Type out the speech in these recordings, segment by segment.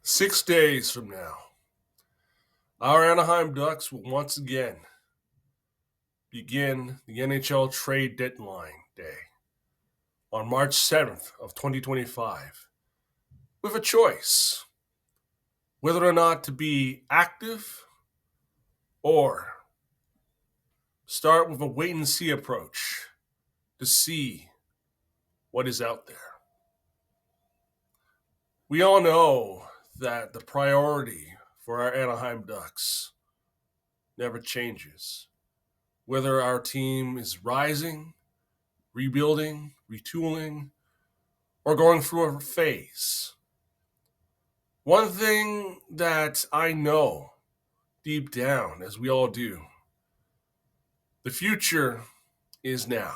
6 days from now, our Anaheim Ducks will once again begin the NHL Trade Deadline Day on March 7th of 2025 with a choice whether or not to be active or start with a wait-and-see approach to see what is out there. We all know that the priority for our Anaheim Ducks never changes. Whether our team is rising, rebuilding, retooling, or going through a phase. One thing that I know deep down, as we all do, the future is now.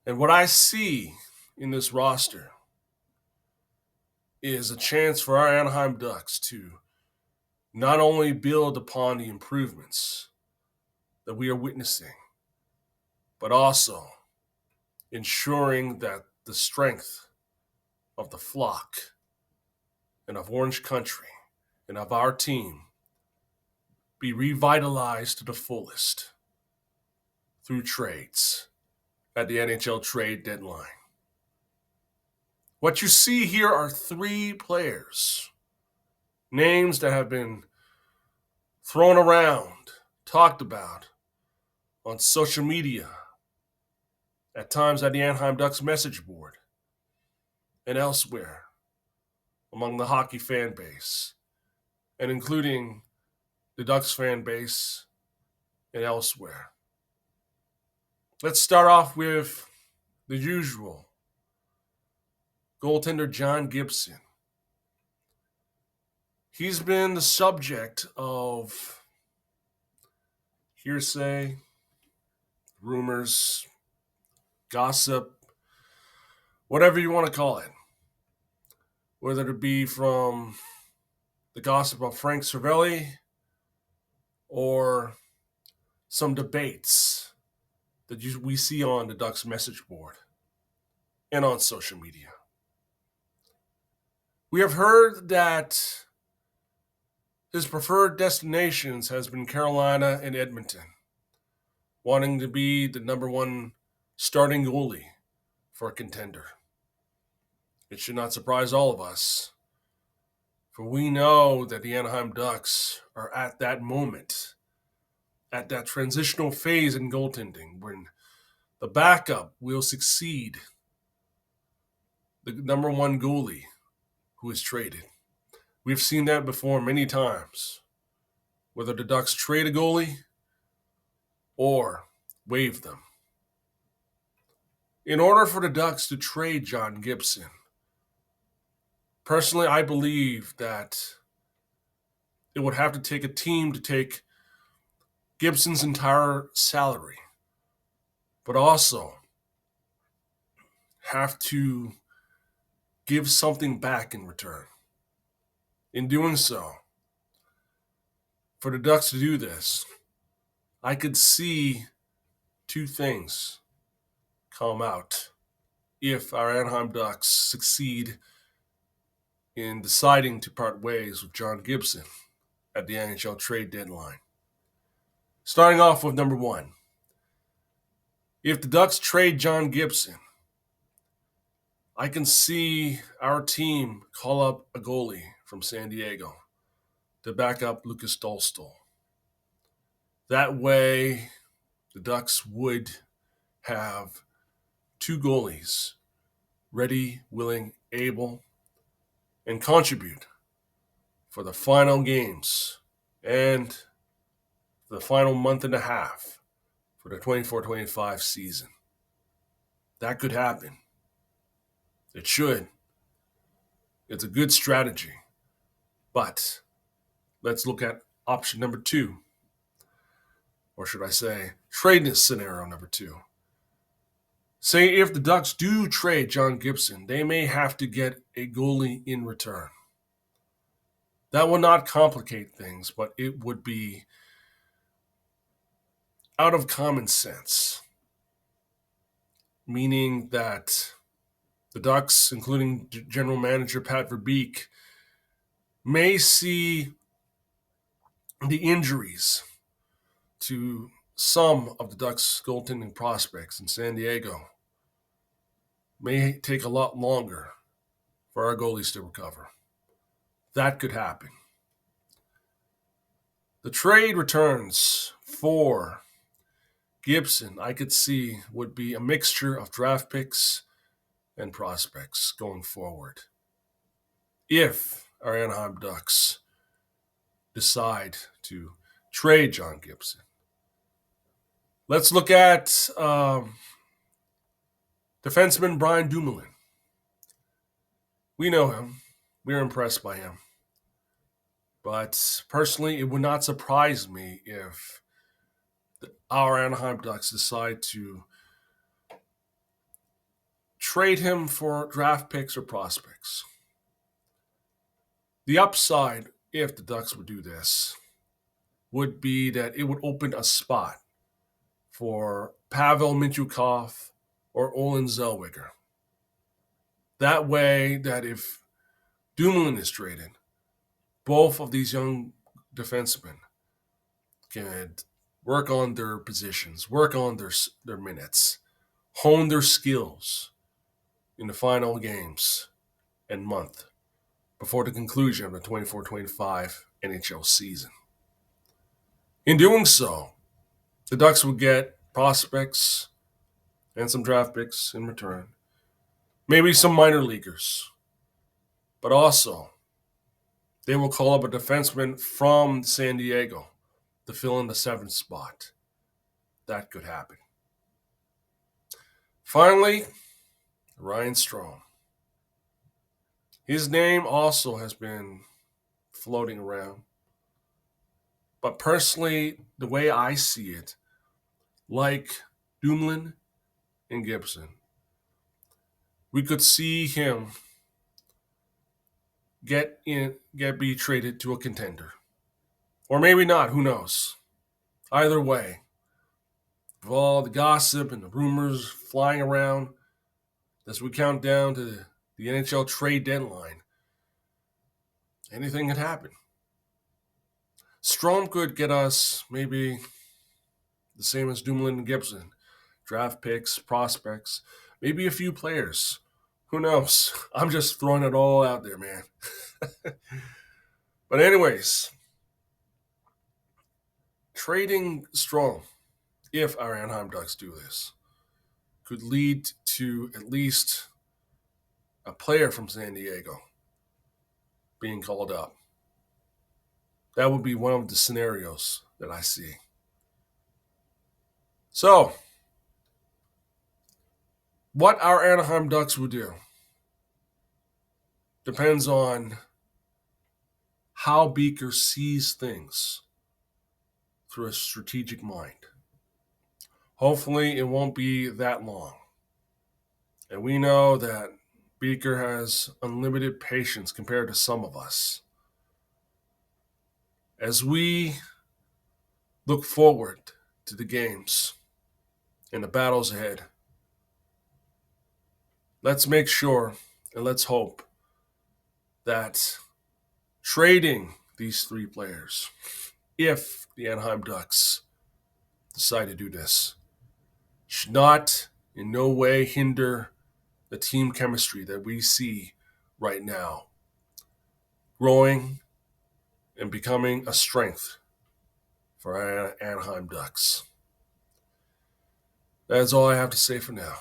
And what I see in this roster is a chance for our Anaheim Ducks to not only build upon the improvements that we are witnessing, but also ensuring that the strength of the flock and of Orange Country and of our team be revitalized to the fullest through trades at the NHL Trade Deadline. What you see here are three players, names that have been thrown around, talked about on social media, at times at the Anaheim Ducks message board, and elsewhere among the hockey fan base, and including the Ducks fan base and elsewhere. Let's start off with the usual. Goaltender John Gibson. He's been the subject of hearsay, rumors, gossip, whatever you want to call it. Whether it be from the gossip of Frank Cervelli or some debates that we see on the Ducks message board and on social media. We have heard that his preferred destinations has been Carolina and Edmonton, wanting to be the number one starting goalie for a contender. It should not surprise all of us, for we know that the Anaheim Ducks are at that moment, at that transitional phase in goaltending when the backup will succeed the number one goalie who is traded. We've seen that before many times, whether the Ducks trade a goalie or waive them. In order for the Ducks to trade John Gibson, personally, I believe that it would have to take a team to take Gibson's entire salary, but also have to give something back in return. In doing so, for the Ducks to do this, I could see two things come out if our Anaheim Ducks succeed in deciding to part ways with John Gibson at the NHL Trade Deadline. Starting off with number one. If the Ducks trade John Gibson, I can see our team call up a goalie from San Diego to back up Lucas Dolstol. That way, the Ducks would have two goalies ready, willing, able, and contribute for the final games and the final month and a half for the 24-25 season. That could happen. It should. It's a good strategy. But let's look at option number two. Or should I say, trade this scenario number two. Say if the Ducks do trade John Gibson, they may have to get a goalie in return. That will not complicate things, but it would be out of common sense. Meaning that the Ducks, including General Manager Pat Verbeek, may see the injuries to some of the Ducks' goaltending prospects in San Diego may take a lot longer for our goalies to recover. That could happen. The trade returns for Gibson, I could see, would be a mixture of draft picks and prospects going forward. If our Anaheim Ducks decide to trade John Gibson. Let's look at defenseman Brian Dumoulin. We know him. We're impressed by him. But personally, it would not surprise me if our Anaheim Ducks decide to trade him for draft picks or prospects. The upside, if the Ducks would do this, would be that it would open a spot for Pavel Mintyukov or Olen Zellweger. That way, that if Dumoulin is traded, both of these young defensemen can work on their positions, work on their minutes, hone their skills in the final games and month before the conclusion of the 24-25 NHL season. In doing so, the Ducks will get prospects and some draft picks in return, maybe some minor leaguers, but also they will call up a defenseman from San Diego to fill in the 7th spot. That could happen. Finally, Ryan Strome. His name also has been floating around. But personally, the way I see it, like Dumoulin and Gibson, we could see him be traded to a contender. Or maybe not, who knows? Either way, with all the gossip and the rumors flying around as we count down to the NHL Trade Deadline, anything could happen. Strome could get us maybe the same as Dumoulin and Gibson. Draft picks, prospects, maybe a few players. Who knows? I'm just throwing it all out there, man. But anyways, trading Strome, if our Anaheim Ducks do this, could lead to at least a player from San Diego being called up. That would be one of the scenarios that I see. So, what our Anaheim Ducks would do depends on how Beaker sees things through a strategic mind. Hopefully, it won't be that long. And we know that Beaker has unlimited patience compared to some of us. As we look forward to the games and the battles ahead, let's make sure and let's hope that trading these 3 players, if the Anaheim Ducks decide to do this, should not in no way hinder the team chemistry that we see right now growing and becoming a strength for our Anaheim Ducks. That's all I have to say for now.